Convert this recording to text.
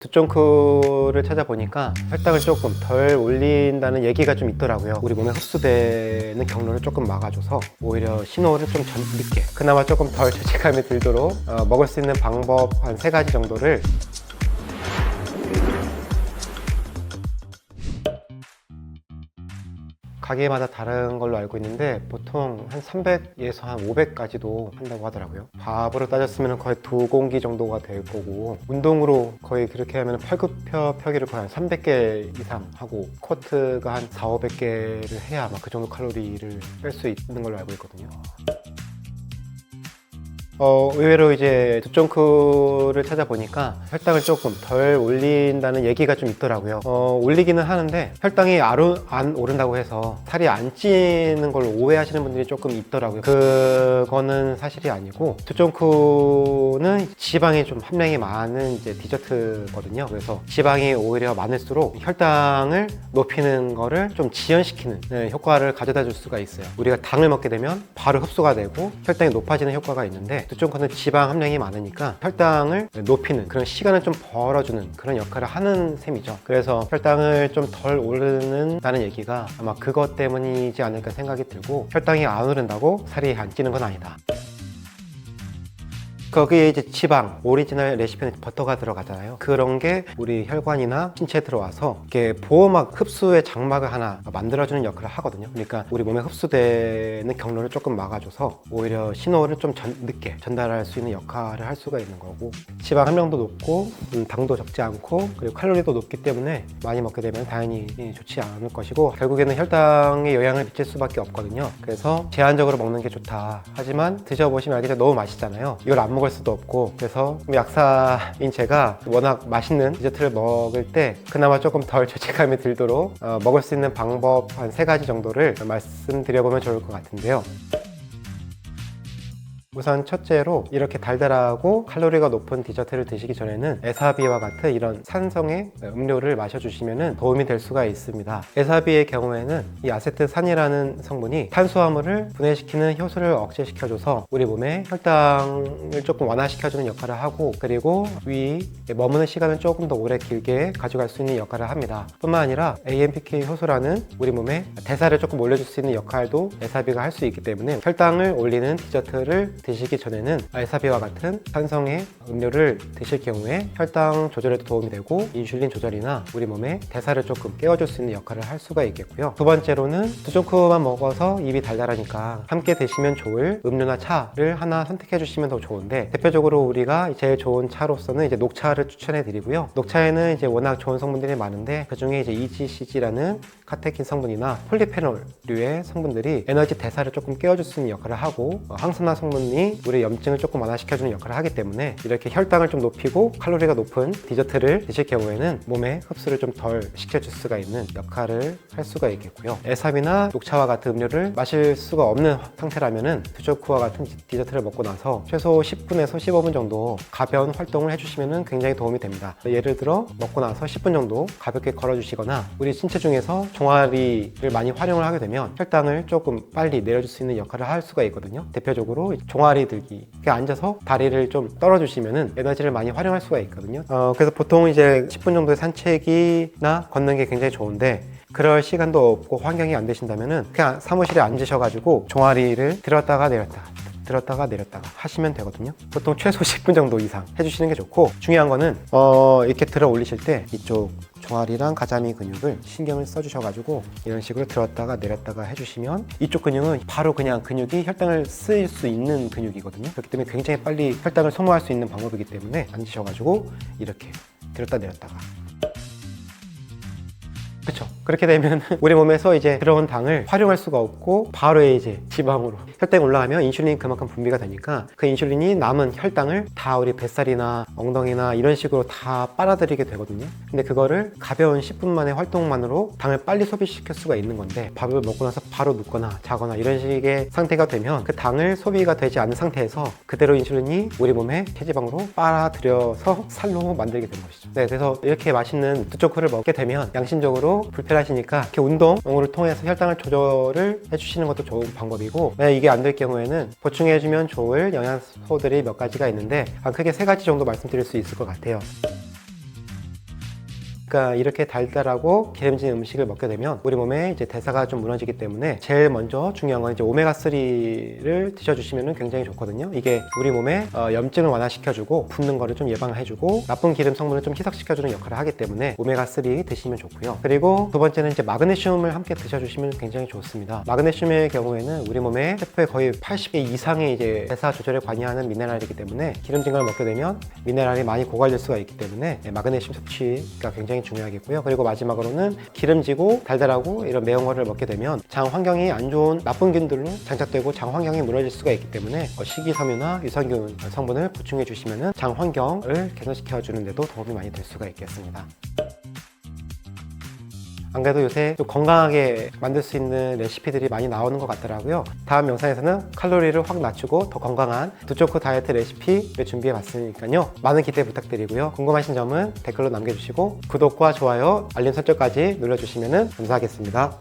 두쫑크를 찾아보니까 혈당을 조금 덜 올린다는 얘기가 좀 있더라고요. 우리 몸에 흡수되는 경로를 조금 막아줘서 오히려 신호를 좀 늦게, 그나마 조금 덜 죄책감이 들도록 먹을 수 있는 방법 한 3가지 정도를 가게마다 다른 걸로 알고 있는데 보통 한 300에서 한 500까지도 한다고 하더라고요. 밥으로 따졌으면 거의 2공기 정도가 될 거고, 운동으로 거의 그렇게 하면 펄굽혀펴기를 거의 한 300개 이상 하고 스쿼트가 한 4, 500개를 해야 막 그 정도 칼로리를 뺄 수 있는 걸로 알고 있거든요. 의외로 이제 두쫑크를 찾아보니까 혈당을 조금 덜 올린다는 얘기가 좀 있더라고요. 올리기는 하는데 혈당이 안 오른다고 해서 살이 안 찌는 걸로 오해하시는 분들이 조금 있더라고요. 그거는 사실이 아니고, 두쫑크는 지방이 좀 함량이 많은 이제 디저트거든요. 그래서 지방이 오히려 많을수록 혈당을 높이는 거를 좀 지연시키는 효과를 가져다 줄 수가 있어요. 우리가 당을 먹게 되면 바로 흡수가 되고 혈당이 높아지는 효과가 있는데, 두쫑크는 지방 함량이 많으니까 혈당을 높이는 그런 시간을 좀 벌어주는 그런 역할을 하는 셈이죠. 그래서 혈당을 좀 덜 오르는다는 얘기가 아마 그것 때문이지 않을까 생각이 들고, 혈당이 안 오른다고 살이 안 찌는 건 아니다. 거기에 이제 지방, 오리지널 레시피는 버터가 들어가잖아요. 그런 게 우리 혈관이나 신체에 들어와서 이렇게 보호막 흡수의 장막을 하나 만들어주는 역할을 하거든요. 그러니까 우리 몸에 흡수되는 경로를 조금 막아줘서 오히려 신호를 좀 늦게 전달할 수 있는 역할을 할 수가 있는 거고, 지방 함량도 높고 당도 적지 않고 그리고 칼로리도 높기 때문에 많이 먹게 되면 당연히 좋지 않을 것이고, 결국에는 혈당에 영향을 미칠 수밖에 없거든요. 그래서 제한적으로 먹는 게 좋다. 하지만 드셔보시면 알겠지만 너무 맛있잖아요. 이걸 안 먹을 수도 없고, 그래서 약사인 제가 워낙 맛있는 디저트를 먹을 때 그나마 조금 덜 죄책감이 들도록 먹을 수 있는 방법 한 3가지 정도를 말씀드려보면 좋을 것 같은데요. 우선 첫째로, 이렇게 달달하고 칼로리가 높은 디저트를 드시기 전에는 에사비와 같은 이런 산성의 음료를 마셔주시면 도움이 될 수가 있습니다. 에사비의 경우에는 이 아세트산이라는 성분이 탄수화물을 분해시키는 효소를 억제시켜줘서 우리 몸의 혈당을 조금 완화시켜주는 역할을 하고, 그리고 위에 머무는 시간을 조금 더 오래 길게 가져갈 수 있는 역할을 합니다. 뿐만 아니라 AMPK 효소라는 우리 몸의 대사를 조금 올려줄 수 있는 역할도 에사비가 할 수 있기 때문에, 혈당을 올리는 디저트를 드시기 전에는 에사비와 같은 산성의 음료를 드실 경우에 혈당 조절에도 도움이 되고 인슐린 조절이나 우리 몸의 대사를 조금 깨워줄 수 있는 역할을 할 수가 있겠고요. 두 번째로는 두쫑크만 먹어서 입이 달달하니까 함께 드시면 좋을 음료나 차를 하나 선택해 주시면 더 좋은데, 대표적으로 우리가 제일 좋은 차로서는 이제 녹차를 추천해 드리고요. 녹차에는 이제 워낙 좋은 성분들이 많은데, 그 중에 이제 EGCG라는 카테킨 성분이나 폴리페놀류의 성분들이 에너지 대사를 조금 깨워줄 수 있는 역할을 하고, 항산화 성분이 우리 염증을 조금 완화시켜주는 역할을 하기 때문에, 이렇게 혈당을 좀 높이고 칼로리가 높은 디저트를 드실 경우에는 몸에 흡수를 좀 덜 시켜줄 수가 있는 역할을 할 수가 있겠고요. 에사비나 녹차와 같은 음료를 마실 수가 없는 상태라면은 두쫑크와 같은 디저트를 먹고 나서 최소 10분에서 15분 정도 가벼운 활동을 해주시면 굉장히 도움이 됩니다. 예를 들어 먹고 나서 10분 정도 가볍게 걸어주시거나, 우리 신체 중에서 종아리를 많이 활용을 하게 되면 혈당을 조금 빨리 내려줄 수 있는 역할을 할 수가 있거든요. 대표적으로 종아리 들기, 앉아서 다리를 좀 떨어주시면 에너지를 많이 활용할 수가 있거든요. 그래서 보통 이제 10분 정도의 산책이나 걷는 게 굉장히 좋은데, 그럴 시간도 없고 환경이 안 되신다면은 그냥 사무실에 앉으셔가지고 종아리를 들었다가 내렸다가 하시면 되거든요. 보통 최소 10분 정도 이상 해주시는 게 좋고, 중요한 거는 이렇게 들어 올리실 때 이쪽 종아리랑 가자미 근육을 신경을 써주셔가지고 이런 식으로 들었다가 내렸다가 해주시면, 이쪽 근육은 바로 그냥 근육이 혈당을 쓸 수 있는 근육이거든요. 그렇기 때문에 굉장히 빨리 혈당을 소모할 수 있는 방법이기 때문에 앉으셔가지고 이렇게 들었다 내렸다가, 그렇죠. 그렇게 되면 우리 몸에서 이제 들어온 당을 활용할 수가 없고 바로 이제 지방으로, 혈당이 올라가면 인슐린이 그만큼 분비가 되니까 그 인슐린이 남은 혈당을 다 우리 뱃살이나 엉덩이나 이런 식으로 다 빨아들이게 되거든요. 근데 그거를 가벼운 10분 만의 활동만으로 당을 빨리 소비시킬 수가 있는 건데, 밥을 먹고 나서 바로 눕거나 자거나 이런 식의 상태가 되면 그 당을 소비가 되지 않은 상태에서 그대로 인슐린이 우리 몸에 체지방으로 빨아들여서 살로 만들게 되는 것이죠. 네, 그래서 이렇게 맛있는 두쫑크를 먹게 되면 양심적으로 불편하시니까 이렇게 운동을 통해서 혈당을 조절을 해주시는 것도 좋은 방법이고, 만약 이게 안 될 경우에는 보충해주면 좋을 영양소들이 몇 가지가 있는데, 크게 3가지 정도 말씀드릴 수 있을 것 같아요. 그러니까 이렇게 달달하고 기름진 음식을 먹게 되면 우리 몸에 이제 대사가 좀 무너지기 때문에 제일 먼저 중요한 건 이제 오메가3를 드셔주시면 굉장히 좋거든요. 이게 우리 몸에 염증을 완화시켜주고 붓는 거를 좀 예방해주고 나쁜 기름 성분을 좀 희석시켜주는 역할을 하기 때문에 오메가3 드시면 좋고요. 그리고 두 번째는 이제 마그네슘을 함께 드셔주시면 굉장히 좋습니다. 마그네슘의 경우에는 우리 몸의 세포의 거의 80개 이상의 이제 대사 조절에 관여하는 미네랄이기 때문에 기름진 걸 먹게 되면 미네랄이 많이 고갈될 수가 있기 때문에 마그네슘 섭취가 굉장히 중요하겠고요. 그리고 마지막으로는 기름지고 달달하고 이런 매운 거를 먹게 되면 장 환경이 안 좋은 나쁜 균들로 장착되고 장 환경이 무너질 수가 있기 때문에 식이섬유나 유산균 성분을 보충해 주시면 장 환경을 개선시켜 주는 데도 도움이 많이 될 수가 있겠습니다. 안 그래도 요새 좀 건강하게 만들 수 있는 레시피들이 많이 나오는 것 같더라고요. 다음 영상에서는 칼로리를 확 낮추고 더 건강한 두초코 다이어트 레시피를 준비해 봤으니까요. 많은 기대 부탁드리고요. 궁금하신 점은 댓글로 남겨주시고 구독과 좋아요, 알림 설정까지 눌러주시면 감사하겠습니다.